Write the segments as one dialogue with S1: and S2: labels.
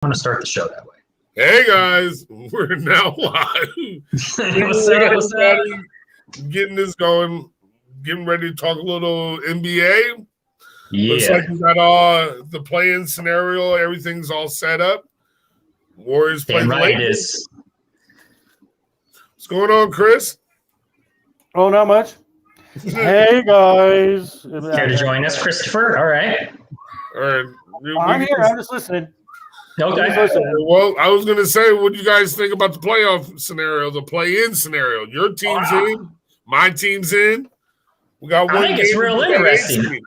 S1: want to start the show that way.
S2: Hey guys, we're now live.
S1: What's up?
S2: Getting this going, getting ready to talk a little NBA.
S1: Yeah.
S2: Looks like we got all the play-in scenario. Everything's all set up. Warriors play
S1: right it is.
S2: What's going on, Chris?
S3: Oh, not much. Hey guys,
S1: Care to join us, Christopher? All right.
S2: All right.
S3: I'm here. I'm just listening.
S1: Okay.
S2: Well, I was going to say, what do you guys think about the playoff scenario, the play-in scenario? Your team's in, my team's in. We got one.
S1: I think it's real interesting.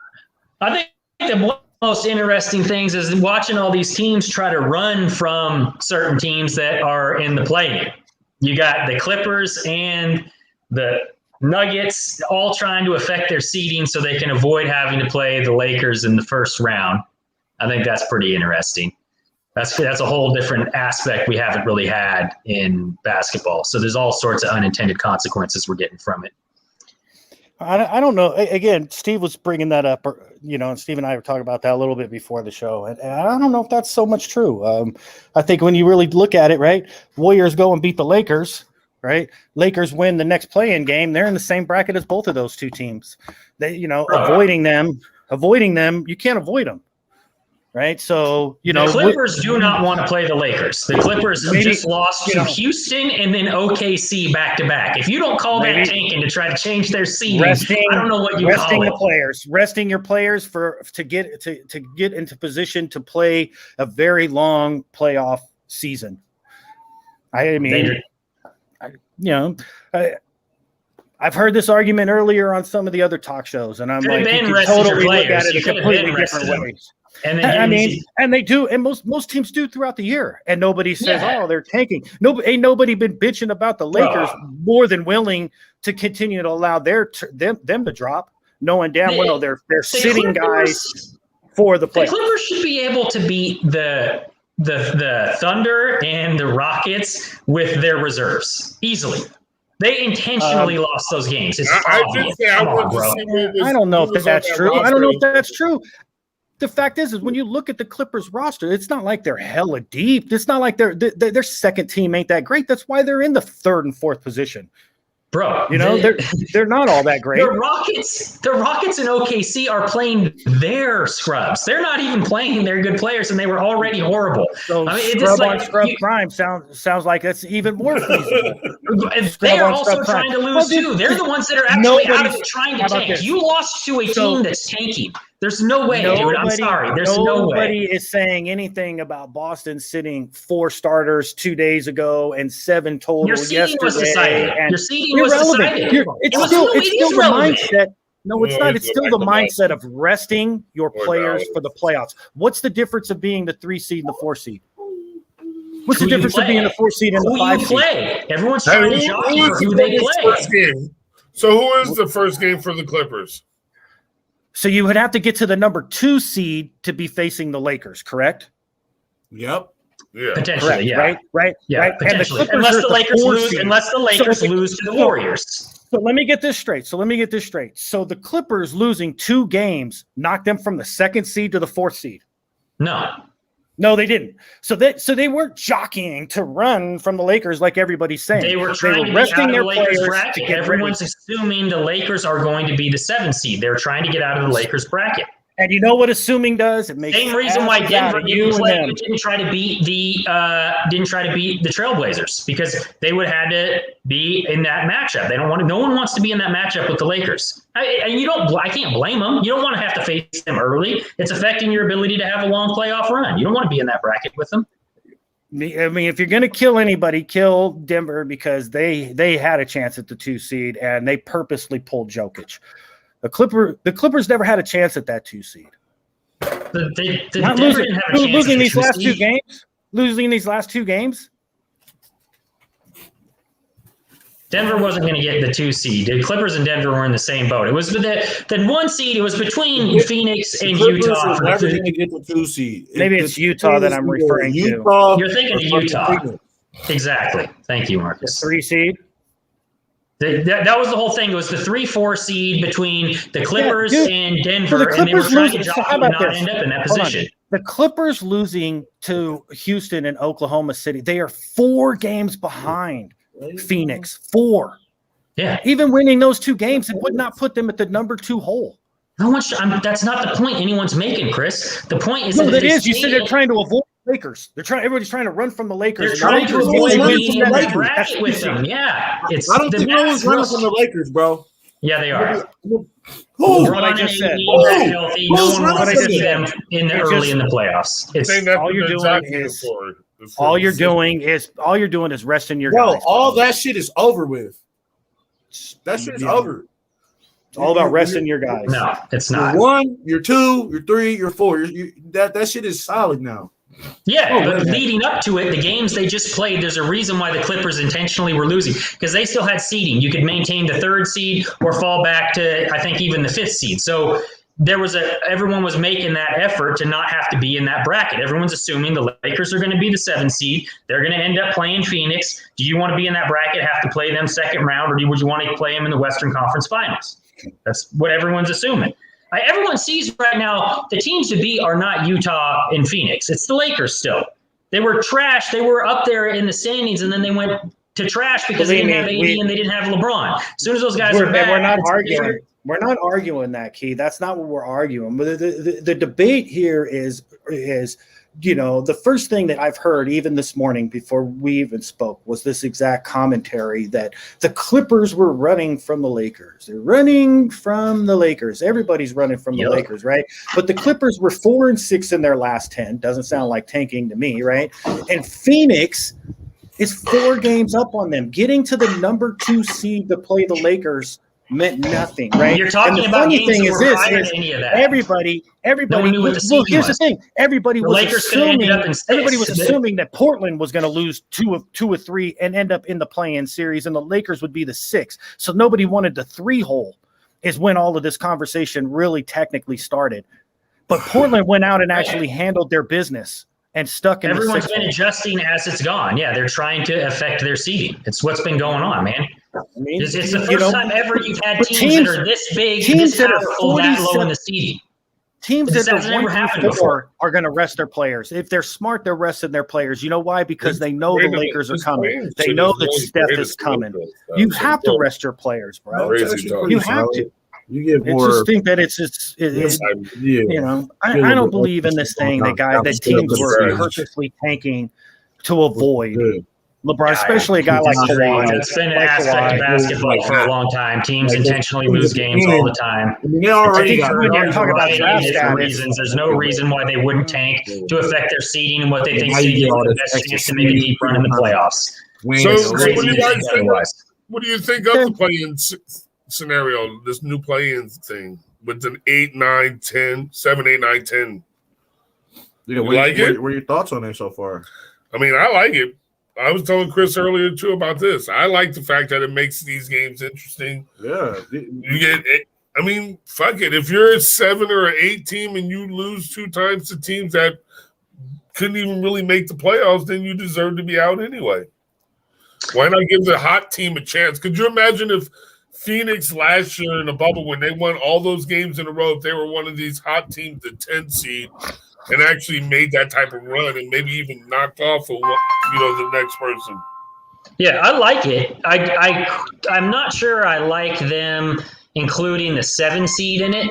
S1: I think the most interesting things is watching all these teams try to run from certain teams that are in the play-in. You got the Clippers and the Nuggets all trying to affect their seeding so they can avoid having to play the Lakers in the first round. I think that's pretty interesting. That's a whole different aspect we haven't really had in basketball. So there's all sorts of unintended consequences we're getting from it.
S3: I don't know. Again, Steve was bringing that up, and Steve and I were talking about that a little bit before the show. And I don't know if that's so much true. I think when you really look at it, right, Warriors go and beat the Lakers, right? Lakers win the next play-in game. They're in the same bracket as both of those two teams. They, avoiding them, you can't avoid them. Right, so
S1: the Clippers do not want to play the Lakers. The Clippers just lost to Houston and then OKC back to back. If you don't call that tanking to try to change their seeding, I don't know what you call it.
S3: Resting your players to get into position to play a very long playoff season. I've heard this argument earlier on some of the other talk shows, and I'm like, you can totally look at it a completely different ways. And they do, and most teams do throughout the year, and nobody says, "Oh, they're tanking." Ain't nobody been bitching about the Lakers more than willing to continue to allow them to drop, knowing damn well they're sitting guys for the playoffs.
S1: The Clippers should be able to beat the Thunder and the Rockets with their reserves easily. They intentionally lost those games.
S3: I don't know if that's true. I don't know if that's true. The fact is when you look at the Clippers roster, it's not like they're hella deep. It's not like their second team ain't that great. That's why they're in the third and fourth position.
S1: Bro,
S3: they're not all that great.
S1: The Rockets and OKC are playing their scrubs. They're not even playing their good players, and they were already horrible.
S3: So scrub crime sounds like that's even more feasible.
S1: They are also trying to lose too. They're the ones that are actually out of it trying to tank. You lost to a team that's tanking. There's no way, dude. I'm sorry. There's no way.
S3: Nobody is saying anything about Boston sitting 4 starters 2 days ago and 7 total yesterday.
S1: Your seeding was decided. Your seeding was decided.
S3: It's still the mindset. No, it's not. It's still the mindset of resting your players for the playoffs. What's the difference of being the 3 seed and the 4 seed? What's the difference of being the 4 seed and the 5 seed?
S1: Everyone's trying to jockey for who they play.
S2: So who is the first game for the Clippers?
S3: So you would have to get to the number 2 seed to be facing the Lakers, correct?
S2: Yep. Yeah.
S1: Potentially,
S3: correct,
S1: yeah.
S3: Right.
S1: Yeah,
S3: right.
S1: Potentially. And unless the Lakers lose to the Warriors.
S3: So let me get this straight. So the Clippers losing 2 games knocked them from the 2nd seed to the 4th seed. No, they didn't. So they weren't jockeying to run from the Lakers like everybody's saying.
S1: They were trying to get out of the Lakers bracket. Everyone's assuming the Lakers are going to be the 7th seed. They're trying to get out of the Lakers bracket.
S3: And you know what assuming does? It makes
S1: same reason why Denver didn't try to beat the Trailblazers, because they would have had to be in that matchup. No one wants to be in that matchup with the Lakers. I can't blame them. You don't want to have to face them early. It's affecting your ability to have a long playoff run. You don't want to be in that bracket with them.
S3: I mean, if you're going to kill anybody, kill Denver, because they had a chance at the 2 seed and they purposely pulled Jokic. The Clippers never had a chance at that 2 seed. Losing these last 2 games.
S1: Denver wasn't going to get the 2 seed. The Clippers and Denver were in the same boat. It was the 1 seed. It was between Phoenix and Utah.
S2: Never going to get the 2 seed.
S3: Maybe it's Utah that I'm referring to.
S1: You're thinking of Utah. Exactly. Thank you, Marcus.
S3: The 3 seed.
S1: That was the whole thing. It was the 3-4 seed between the Clippers and Denver,
S3: the Clippers
S1: and they were trying to
S3: so
S1: jockey and not end up in that position.
S3: The Clippers losing to Houston and Oklahoma City, they are 4 games behind Phoenix. 4.
S1: Yeah.
S3: Even winning those 2 games, it would not put them at the number 2 hole.
S1: That's not the point anyone's making, Chris. The point is
S3: that is. You said they're trying to avoid Lakers. Everybody's trying to run from the Lakers.
S1: They're trying to avoid being in the bracket with them. Yeah,
S4: I don't think no one's running from the Lakers, bro.
S1: Yeah, they are.
S3: What I just said.
S1: Healthy. No one wants to see them in the early in the playoffs.
S3: All you're doing is resting your guys.
S4: All that shit is over with. That shit is over.
S3: It's all about resting your guys.
S1: No, it's not.
S4: You're 1, you're 2, you're 3, you're 4. That shit is solid now.
S1: Yeah, but leading up to it, the games they just played, there's a reason why the Clippers intentionally were losing, because they still had seeding. You could maintain the 3rd seed or fall back to, I think, even the 5th seed. So everyone was making that effort to not have to be in that bracket. Everyone's assuming the Lakers are going to be the 7th seed. They're going to end up playing Phoenix. Do you want to be in that bracket, have to play them second round, or would you want to play them in the Western Conference Finals? That's what everyone's assuming. Everyone sees right now the teams to beat are not Utah and Phoenix. It's the Lakers still. They were trash. They were up there in the standings, and then they went to trash because they didn't have AD and they didn't have LeBron. As soon as those guys are back,
S3: we're not arguing. We're not arguing that, Key. That's not what we're arguing. But the debate here is the first thing that I've heard even this morning before we even spoke was this exact commentary that the Clippers were running from the Lakers. They're running from the Lakers. Everybody's running from the Lakers, right? But the Clippers were 4-6 in their last 10. Doesn't sound like tanking to me, right? And Phoenix is 4 games up on them. Getting to the number 2 seed to play the Lakers meant nothing, right?
S1: You're talking about games that were higher than any of that.
S3: Everybody. Here's the thing. Everybody was assuming that Portland was going to lose 2 or 3 and end up in the play-in series, and the Lakers would be the 6th. So nobody wanted the 3-hole. Is when all of this conversation really technically started. But Portland went out and actually handled their business and stuck in.
S1: Everyone's been adjusting as it's gone. Yeah, they're trying to affect their seeding. It's what's been going on, man. I mean, it's the first time ever you've had teams that are this big, this powerful, that low in the seeding.
S3: Teams that are 1-4 are going to rest their players. If they're smart, they're resting their players. You know why? Because they know the Lakers are coming. They know that Steph is coming. You have to rest your players, bro. You have to.
S4: You get more.
S3: I just think that I don't believe in this thing that teams were purposely tanking to avoid LeBron, especially a guy like Kawhi.
S1: It's been an aspect of basketball for a long time. Teams intentionally lose games all the time.
S4: They already
S3: talk about draft
S1: reasons. There's no reason why they wouldn't tank to affect their seeding and what they think is the best chance to make a deep run in the playoffs.
S2: So what do you think of the play-in scenario, this new play-in thing with an 8, 9, 10, 7, 8, 9, 10?
S4: Yeah, what are your thoughts on it so far?
S2: I mean, I like it. I was telling Chris earlier too about this. I like the fact that it makes these games interesting.
S4: Yeah,
S2: you get it. I mean, fuck it. If you're a 7 or an 8 team and you lose 2 times to teams that couldn't even really make the playoffs, then you deserve to be out anyway. Why not give the hot team a chance? Could you imagine if Phoenix last year in the bubble, when they won all those games in a row, if they were one of these hot teams, the 10 seed, and actually made that type of run and maybe even knocked off the next person?
S1: Yeah, I like it. I'm not sure I like them including the 7 seed in it.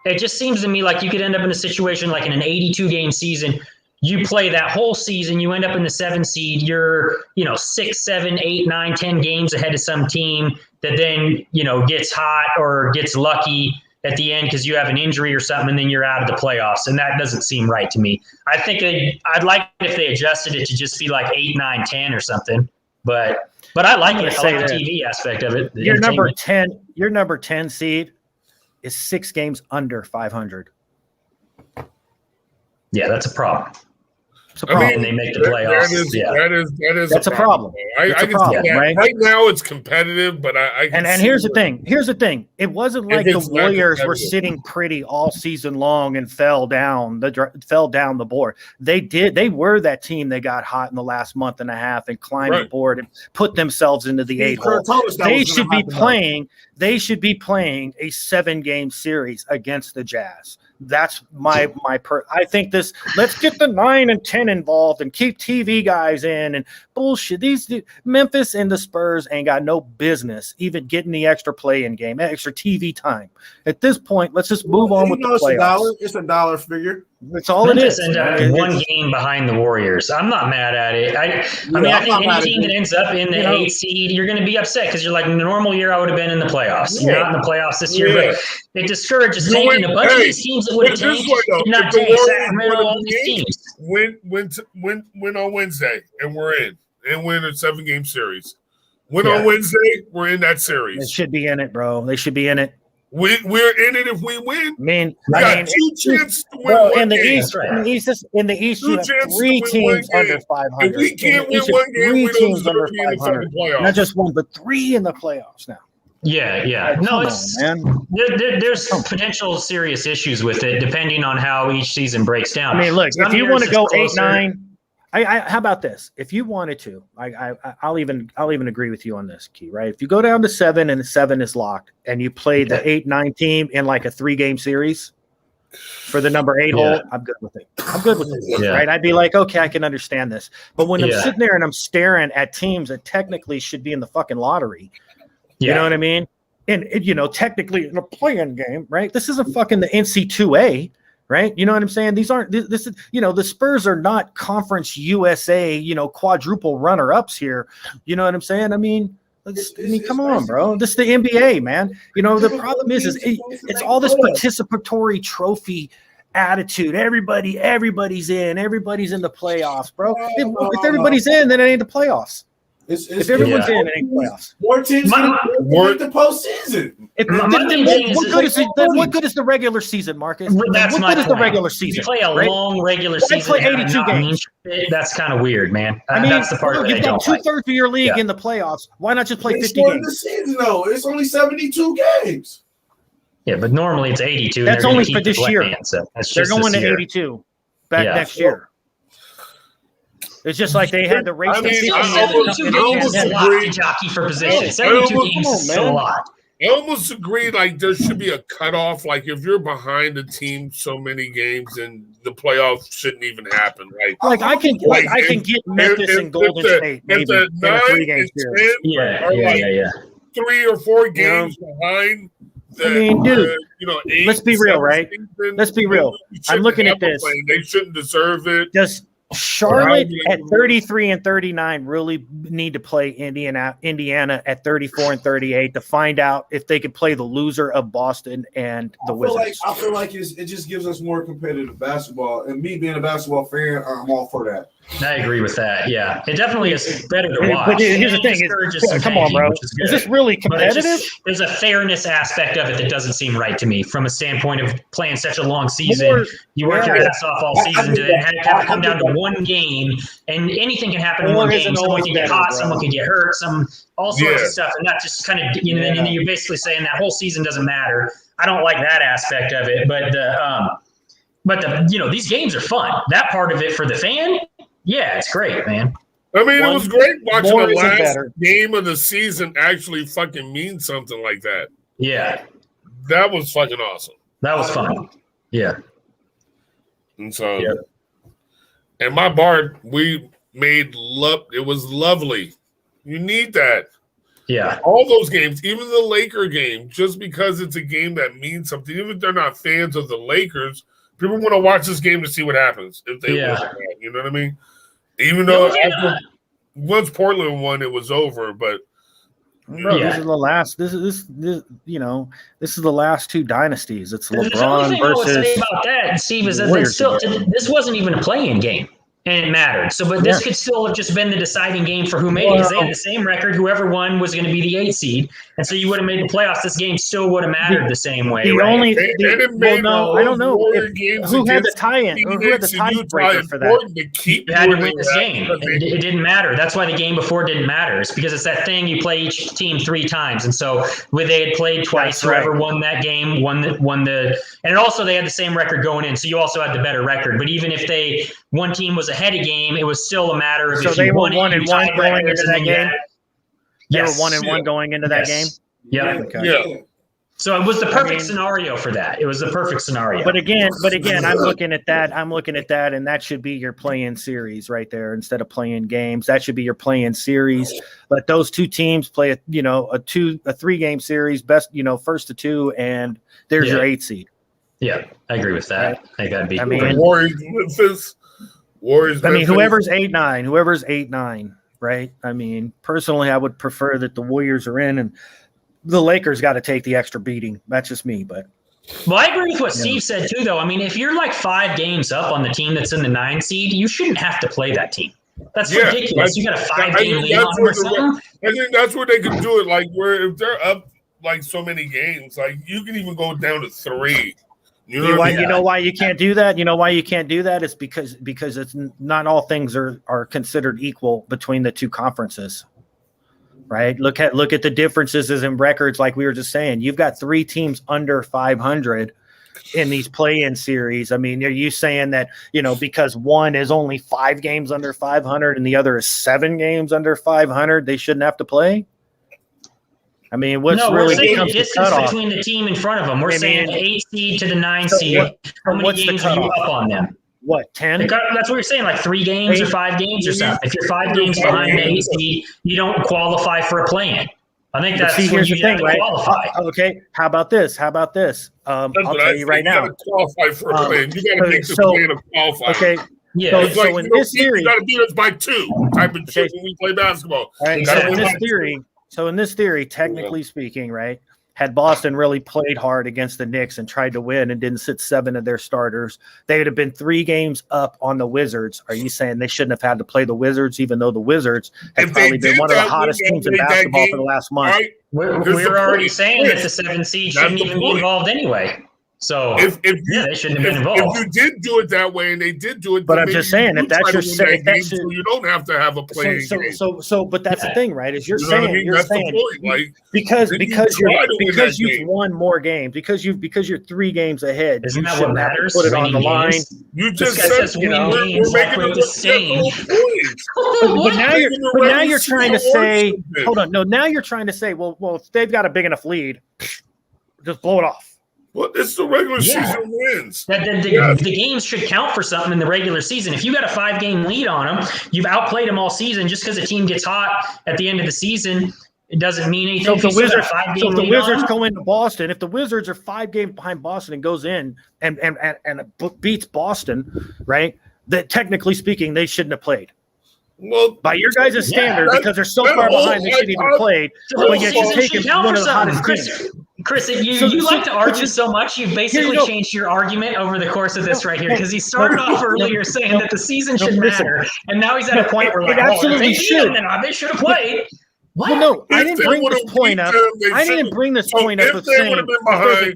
S1: It just seems to me like you could end up in a situation like in an 82-game season. You play that whole season, you end up in the 7 seed, you're, 6, 7, 8, 9, 10 games ahead of some team that then, gets hot or gets lucky at the end because you have an injury or something, and then you're out of the playoffs. And that doesn't seem right to me. I think I'd like if they adjusted it to just be like 8, 9, 10 or something. But I like it. I like the TV aspect of it.
S3: Your number 10 seed is 6 games under 500.
S1: Yeah, that's a problem. And they make the playoffs.
S2: That's
S3: a problem.
S2: I can see that.
S3: Right?
S2: Right now it's competitive, but I can
S3: and here's the thing. Here's the thing. It wasn't like the Warriors were sitting pretty all season long and fell down the board. They were that team that got hot in the last month and a half and climbed the board and put themselves into the 8 hole. They should be playing a 7-game series against the Jazz. That's I think let's get the 9 and 10 involved and keep TV guys in and bullshit. Memphis and the Spurs ain't got no business even getting the extra play-in game, extra TV time. At this point, let's just move on with the playoffs.
S4: It's a dollar figure.
S3: That's all
S1: Memphis
S3: it is.
S1: End up one game behind the Warriors. I'm not mad at it. I think any team that ends up in the 8 seed, you're going to be upset because you're like, in the normal year, I would have been in the playoffs. You're not in the playoffs this year, but it discourages tanking. A bunch of these teams that would have tanked did not tank. Sacramento, all these teams.
S2: Win on Wednesday, and we're in. And win a 7-game series. Win on Wednesday, we're in that series.
S3: They should be in it, bro. They should be in it.
S2: We're in it if we win.
S3: We
S2: got 2 chances to win one
S3: in the
S2: game.
S3: East. In the East, you have 3 teams under 500.
S2: If we can't win one game, we don't deserve to be in the fucking playoffs.
S3: Not just 1, but 3 in the playoffs now.
S1: Yeah. No, there's potential serious issues with it depending on how each season breaks down.
S3: I mean, look, if you want to go 8-9, how about this? If you wanted to, I'll even agree with you on this, Key. Right? If you go down to 7 and 7 is locked, and you play the 8-9 team in like a 3-game series for the number 8 hole, I'm good with it. Right? I'd be like, okay, I can understand this. But when I'm sitting there and I'm staring at teams that technically should be in the fucking lottery, you know what I mean? And technically in a play-in game, right? This isn't fucking the NC2A. Right? You know what I'm saying? These aren't this is the Spurs are not Conference USA, quadruple runner-ups here. You know what I'm saying? I mean, come on, bro. This is the NBA, man. The problem is it's all this participatory trophy attitude. Everybody's in the playoffs, bro. If everybody's in, then it ain't the playoffs. If everyone's in, it ain't playoffs.
S4: More teams make the postseason.
S3: What good is the regular season, Marcus?
S1: That's
S3: what good is the regular season?
S1: You play a long regular season.
S3: Play 82 games.
S1: That's kind of weird, man. That's the part
S3: you've got 2/3 of your league in the playoffs. Why not just play 50 games?
S4: The season, though, it's only 72 games.
S1: Yeah, but normally it's 82.
S3: That's only for this year. They're going to 82 next year. It's just like they had the race.
S1: 72 games is a lot to jockey for position. 72 games is still a lot.
S2: I almost agree. Like there should be a cutoff. Like if you're behind a team so many games, and the playoffs shouldn't even happen. Right?
S3: Like I can get Memphis and Golden State maybe in a 3-game series.
S1: Yeah.
S2: 3 or 4 games behind.
S3: Dude. Let's be real, right? Let's be real. I'm looking at this.
S2: They shouldn't deserve it.
S3: Just Charlotte at 33 and 39 really need to play Indiana at 34 and 38 to find out if they could play the loser of Boston and the Wizards.
S4: I feel like it just gives us more competitive basketball. And me being a basketball fan, I'm all for that.
S1: I agree with that. Yeah, it definitely is better to watch.
S3: But here's the thing: come on, bro. Is this really competitive?
S1: There's a fairness aspect of it that doesn't seem right to me, from a standpoint of playing such a long season. You work your ass off all season to have it come down to one game, and anything can happen in one game. Someone can get hot, someone can get hurt, all sorts of stuff, and that just kind of and then you're basically saying that whole season doesn't matter. I don't like that aspect of it, but these games are fun. That part of it for the fan. Yeah, it's great, man.
S2: I mean, it was great watching the last game of the season actually fucking mean something like that.
S1: Yeah.
S2: That was fucking awesome.
S1: That was fun. Yeah.
S2: And so, and my bar, we made love. It was lovely. You need that.
S1: Yeah.
S2: All those games, even the Laker game, just because it's a game that means something, even if they're not fans of the Lakers, people want to watch this game to see what happens if they win. You know what I mean? Even though once Portland won, it was over. But
S3: this is the last. This is the last 2 dynasties. It's LeBron versus.
S1: I would say about that, Steve, is that this wasn't even a play-in game. and it mattered. So, but this could still have just been the deciding game for who made it, because they had the same record. Whoever won was going to be the 8 seed, and so you would have made the playoffs. This game still would have mattered the same way.
S3: I don't know who had the tie-in. Who had the tiebreaker for that?
S1: You had to win this game. It didn't matter. That's why the game before didn't matter. It's because it's that thing you play each team 3 times, and so when they had played twice, whoever won that game won the. And it also they had the same record going in, so you also had the better record. But even if one team was ahead of game, it was still a matter of if
S3: they
S1: you
S3: were
S1: won
S3: 1-1 going into that game. They were 1-1 going into that game.
S1: Yeah.
S3: Okay.
S2: Yeah.
S1: So it was the perfect scenario for that. It was the perfect scenario.
S3: But again, I'm looking at that, and that should be your play-in series right there instead of playing games. That should be your play-in series. Let those 2 teams play a 3-game series, best, first to 2, and there's your 8 seed.
S1: Yeah, I agree with that.
S3: Right.
S1: I think that'd be.
S2: I mean, Warriors.
S3: I mean, whoever's 8-9, right? I mean, personally, I would prefer that the Warriors are in, and the Lakers got to take the extra beating. That's just me, but.
S1: Well, I agree with what Steve said too, though. I mean, if you're like 5 games up on the team that's in the 9 seed, you shouldn't have to play that team. That's ridiculous. You got a 5-game lead on them or something.
S2: I think that's where they can do it. Like where if they're up like so many games, like you can even go down to 3. You
S3: know why you can't do that? You know why you can't do that? It's because it's not all things are considered equal between the 2 conferences. Right? Look at the differences in records, like we were just saying. You've got 3 teams under 500 in these play-in series. I mean, are you saying that, because one is only 5 games under 500 and the other is 7 games under 500, they shouldn't have to play? I mean, we're saying
S1: the distance between the team in front of them. We're saying the 8 seed to the 9 seed. How many games are you up on them?
S3: What, 10?
S1: That's what you're saying, like 3 games or 5 games or something. If you're 5 games behind the 8 seed, you don't qualify for a play-in. I think that's
S3: here's the thing, right?
S1: Qualify.
S3: Okay, how about this? I'll tell you right now.
S2: You got to qualify for a play-in. You got to make the play-in to qualify.
S3: Okay.
S1: Yeah.
S3: So in this series,
S2: you got to beat us by 2 type of shit when we play basketball.
S3: All right. So in this theory, technically speaking, right, had Boston really played hard against the Knicks and tried to win and didn't sit 7 of their starters, they would have been 3 games up on the Wizards. Are you saying they shouldn't have had to play the Wizards, even though the Wizards have probably been one of the hottest teams in basketball for the last month?
S2: Right?
S1: We're already saying that the 7 seed shouldn't even be involved anyway. So they shouldn't have been involved.
S2: If you did do it that way, and they did do it,
S3: but I'm just saying if that's your saying,
S2: so you don't have to have a play.
S3: But that's the thing, right? Is you're saying
S2: like
S3: because you've won more games because you're 3 games ahead.
S1: Isn't that what matters?
S3: Put it on the line.
S2: You just said we're making
S1: the same.
S3: But now you're trying to say, hold on, no. Now you're trying to say, well, if they've got a big enough lead, just blow it off.
S2: Well, it's the regular season wins.
S1: The games should count for something in the regular season. If you got a 5-game lead on them, you've outplayed them all season. Just because a team gets hot at the end of the season, it doesn't mean anything.
S3: So if the Wizards go into Boston, if the Wizards are 5 games behind Boston and goes in and beats Boston, right? That technically speaking, they shouldn't have played.
S2: Well,
S3: by your guys' standard, because they're so far behind, they shouldn't even played. But yet you take it one of the hottest teams.
S1: Chris, you like to argue so much. You've basically changed your argument over the course of this right here, because he started off earlier saying that the season should matter, and now he's at a point where
S3: it absolutely should.
S1: They should have played. What?
S3: Well, no, I didn't bring this point up. I didn't bring this point up of saying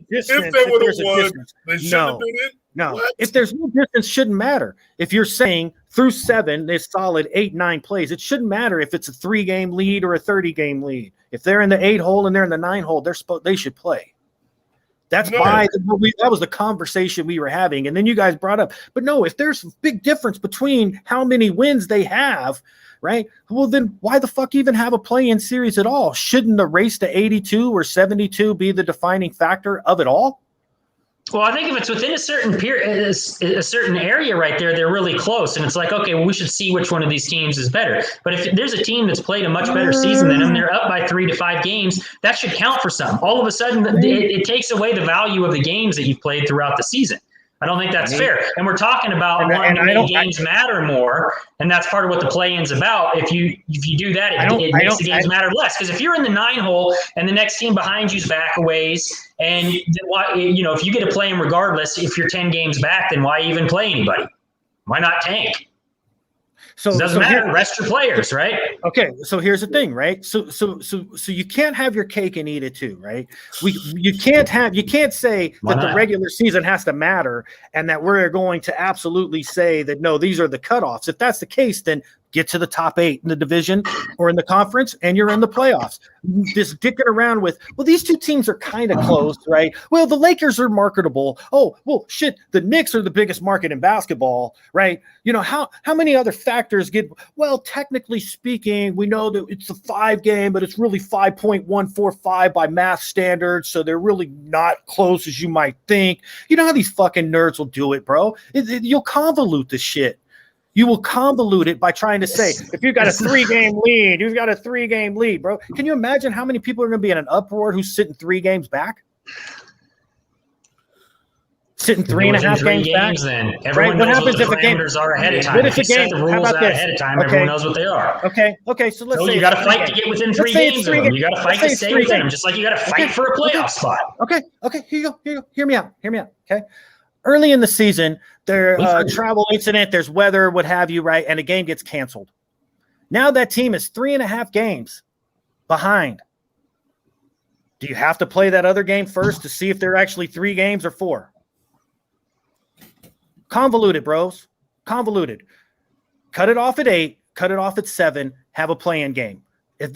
S3: if they would have won, they should have been in. No, what? If there's no distance, shouldn't matter. If you're saying through 7, there's solid 8-9 plays, it shouldn't matter if it's a 3-game lead or a 30-game lead. If they're in the 8 hole and they're in the 9 hole, they should play. That's why that was the conversation we were having. And then you guys brought up, but no, if there's a big difference between how many wins they have, right? Well, then why the fuck even have a play-in series at all? Shouldn't the race to 82 or 72 be the defining factor of it all?
S1: Well, I think if it's within a certain period, a certain area right there, they're really close. And it's like, okay, well, we should see which one of these teams is better. But if there's a team that's played a much better season than them, they're up by 3 to 5 games, that should count for something. All of a sudden, it takes away the value of the games that you've played throughout the season. I don't think that's fair. And we're talking about wanting to make games matter more, and that's part of what the play-in's about. If you do that, it makes the games matter less. Because if you're in the 9 hole and the next team behind you's back a ways, and if you get to play them regardless, if you're 10 games back, then why even play anybody? Why not tank?
S3: So
S1: it doesn't matter. Rest your players, right?
S3: Okay, so here's the thing, right? So you can't have your cake and eat it too, right? You can't say that the regular season has to matter and that we're going to absolutely say that no, these are the cutoffs. If that's the case, then get to the top 8 in the division or in the conference, and you're in the playoffs. Just dicking around with, well, these two teams are kind of close, right? Well, the Lakers are marketable. Oh, well, shit, the Knicks are the biggest market in basketball, right? You know, how many other factors get, well, technically speaking, we know that it's a 5 game, but it's really 5.145 by math standards, so they're really not close as you might think. You know how these fucking nerds will do it, bro? You'll convolute the shit. You will convolute it by trying to say, if you've got a 3-game lead, you've got a 3-game lead, bro. Can you imagine how many people are going to be in an uproar who's sitting 3 games back? Sitting 3.5 games back?
S1: Then everyone knows what the parameters are ahead of time.
S3: What if the game?
S1: Set the rules out ahead of time, everyone knows what they are.
S3: Okay. So let's say
S1: you got to fight to get within 3 games of them. You got to fight to stay within them, just like you got to fight for a playoff spot.
S3: Okay. Here you go. Hear me out. Okay. Early in the season, there's travel incident, there's weather, what have you, right? And a game gets canceled. Now that team is 3.5 games behind. Do you have to play that other game first to see if they're actually 3 games or 4? Convoluted, bros. Convoluted. Cut it off at 8, cut it off at 7, have a play-in game.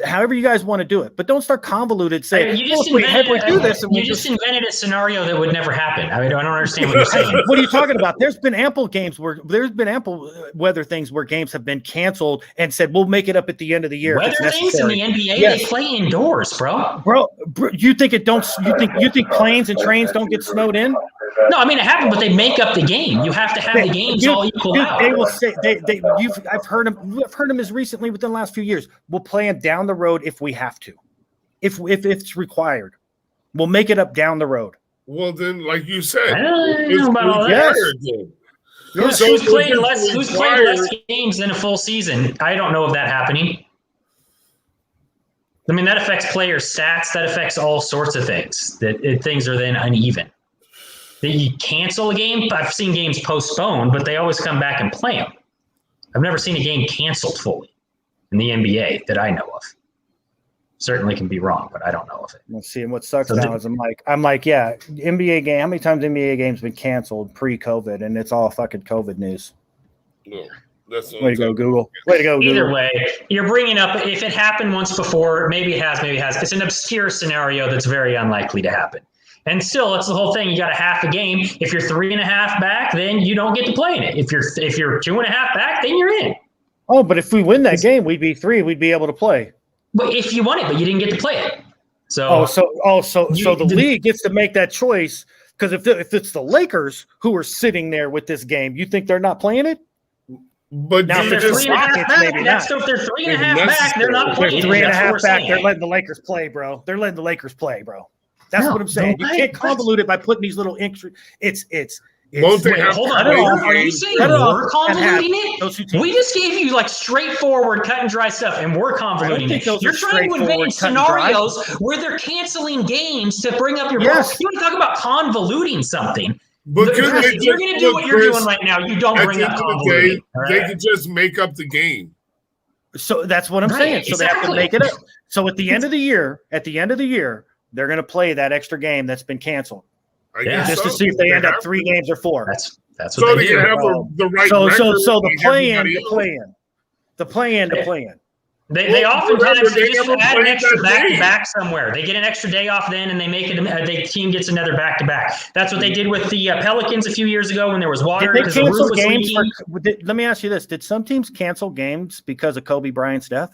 S3: However you guys want to do it, but don't start convoluted saying,
S1: you just invented a scenario that would never happen. I don't understand what you're saying.
S3: What are you talking about? There's been ample weather things where games have been canceled and said, we'll make it up at the end of the year.
S1: Weather things in the NBA, they play indoors, bro.
S3: Bro, you think you think planes and trains don't get snowed in?
S1: No, I mean it happened, but they make up the game. You have to have the games all equal out.
S3: They will say I've heard them as recently within the last few years. We'll play them down the road if we have to, if it's required. We'll make it up down the road.
S2: Well, then, like you said,
S1: who's played less games than a full season? I don't know of that happening. I mean, that affects player stats. That affects all sorts of things. Things are then uneven. You cancel a game. I've seen games postponed, but they always come back and play them. I've never seen a game canceled fully in the NBA that I know of. Certainly can be wrong, but I don't know of it.
S3: Let's see. And what sucks now is I'm like, yeah, NBA game. How many times NBA games been canceled pre-COVID, and it's all fucking COVID news?
S2: No,
S3: way to go, Google. Way to go, Google.
S1: Either way, you're bringing up if it happened once before. Maybe it has. It's an obscure scenario that's very unlikely to happen. And still, that's the whole thing. You got a half a game. If you're 3.5 back, then you don't get to play in it. If you're 2.5 back, then you're in.
S3: Oh, but if we win that game, we'd be 3. We'd be able to play.
S1: But if you won it, but you didn't get to play it. So
S3: the league gets to make that choice, because if it's the Lakers who are sitting there with this game, you think they're not playing it?
S2: But
S1: now if they're 3.5 back, so if they're 3.5 back, they're not playing.
S3: They're 3.5 back. They're letting the Lakers play, bro. That's what I'm saying. You can't convolute it by putting these little extra.
S1: Hold on. Are you saying we're convoluting it? We just gave you like straightforward, cut and dry stuff, and we're convoluting it. You're trying to invent scenarios where they're canceling games to bring up your
S3: yes.
S1: You want to talk about convoluting something?
S2: But
S1: if you're going to do what you're doing right now, you don't bring up convoluting.
S2: They could just make up the game.
S3: So that's what I'm saying. So they have to make it up. So at the end of the year, they're going to play that extra game that's been canceled, just to see if they end up 3 games or 4.
S1: That's what they do.
S2: Have the right
S3: so the play-in.
S1: They oftentimes just add an extra back-to-back somewhere. They get an extra day off then, and they make it. The team gets another back-to-back. That's what they did with the Pelicans a few years ago when there was water.
S3: Did they cancel games? Let me ask you this: did some teams cancel games because of Kobe Bryant's death?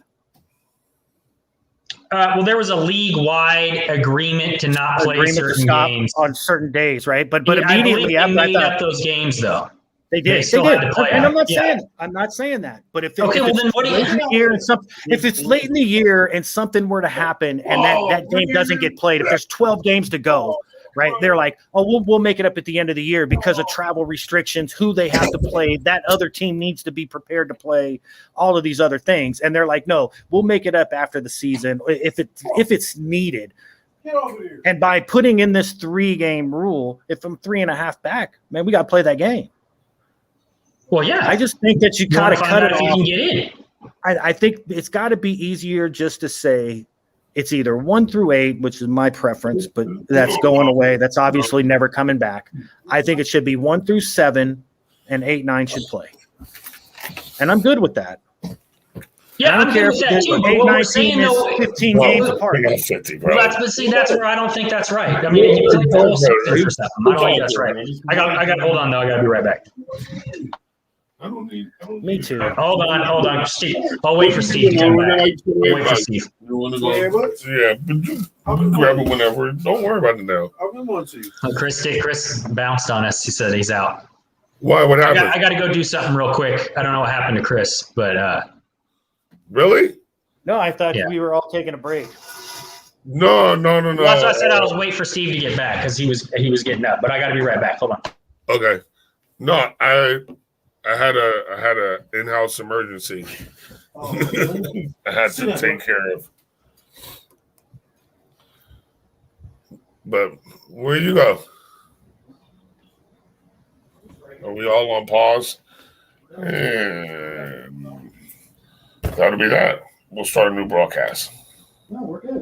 S1: Well, there was a league-wide agreement to not play certain games
S3: on certain days, right? But immediately after,
S1: they made up those games, though.
S3: They did. They did. And I'm not saying that. But if it's late in the year and something were to happen and that game doesn't get played, if there's 12 games to go, right? They're like, oh, we'll make it up at the end of the year because of travel restrictions, who they have to play. That other team needs to be prepared to play all of these other things. And they're like, no, we'll make it up after the season if it's needed. And by putting in this 3-game rule, if I'm 3.5 back, man, we got to play that game.
S1: Well, yeah.
S3: I just think that you gotta cut it off.
S1: You can get in.
S3: I think it's got to be easier just to say it's either 1 through 8, which is my preference, but that's going away. That's obviously never coming back. I think it should be 1 through 7, and 8, 9 should play. And I'm good with that.
S1: Yeah, I don't care if that too,
S3: 8, 19 is 15 games apart.
S1: That's where I don't think that's right. I mean, you play the whole season for 7. I don't think that's right. I got. Hold on, though. I got to be right back.
S3: Me too.
S1: Hold on, Steve. I'll wait for Steve to come back. Wait for Steve.
S2: Yeah, but you can grab it whenever. Don't worry about it now.
S4: I'll give one to you.
S1: Chris bounced on us. He said he's out.
S2: Why? What happened?
S1: I got to go do something real quick. I don't know what happened to Chris, but
S2: really?
S3: No, I thought we were all taking a break.
S2: No.
S1: That's why I said I was waiting for Steve to get back because he was getting up. But I got to be right back. Hold on.
S2: Okay. No, I had a in-house emergency. I had to take care of. But where you go? Are we all on pause? And that'll be that. We'll start a new broadcast.
S3: No, we're good.